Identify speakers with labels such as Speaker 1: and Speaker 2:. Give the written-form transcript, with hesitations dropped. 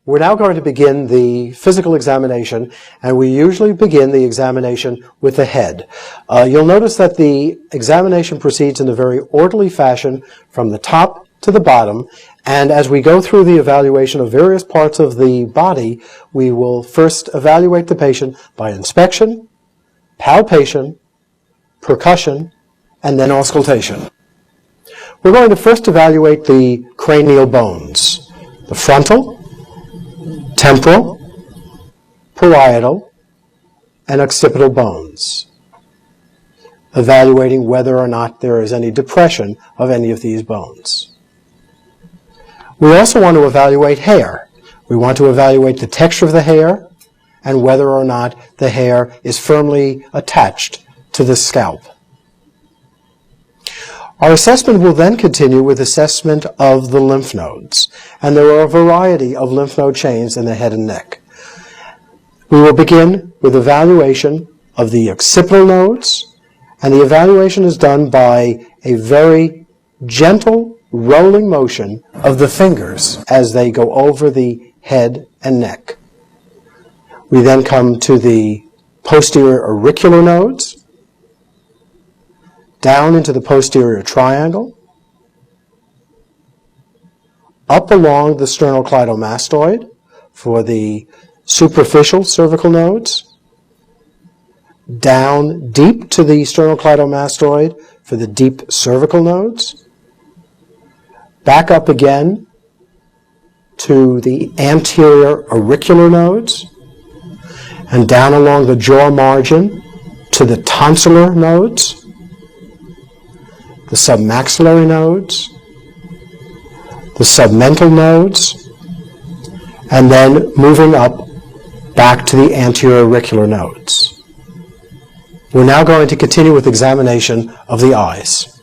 Speaker 1: We're now going to begin the physical examination, and we usually begin the examination with the head. You'll notice that the examination proceeds in a very orderly fashion from the top to the bottom, and as we go through the evaluation of various parts of the body, we will first evaluate the patient by inspection, palpation, percussion, and then auscultation. We're going to first evaluate the cranial bones, the frontal, temporal, parietal, and occipital bones, evaluating whether or not there is any depression of any of these bones. We also want to evaluate hair. We want to evaluate the texture of the hair and whether or not the hair is firmly attached to the scalp. Our assessment will then continue with assessment of the lymph nodes, and there are a variety of lymph node chains in the head and neck. We will begin with evaluation of the occipital nodes, and the evaluation is done by a very gentle rolling motion of the fingers as they go over the head and neck. We then come to the posterior auricular nodes, down into the posterior triangle, up along the sternocleidomastoid for the superficial cervical nodes, down deep to the sternocleidomastoid for the deep cervical nodes, back up again to the anterior auricular nodes, and down along the jaw margin to the tonsillar nodes, the submaxillary nodes, the submental nodes, and then moving up back to the anterior auricular nodes. We're now going to continue with examination of the eyes.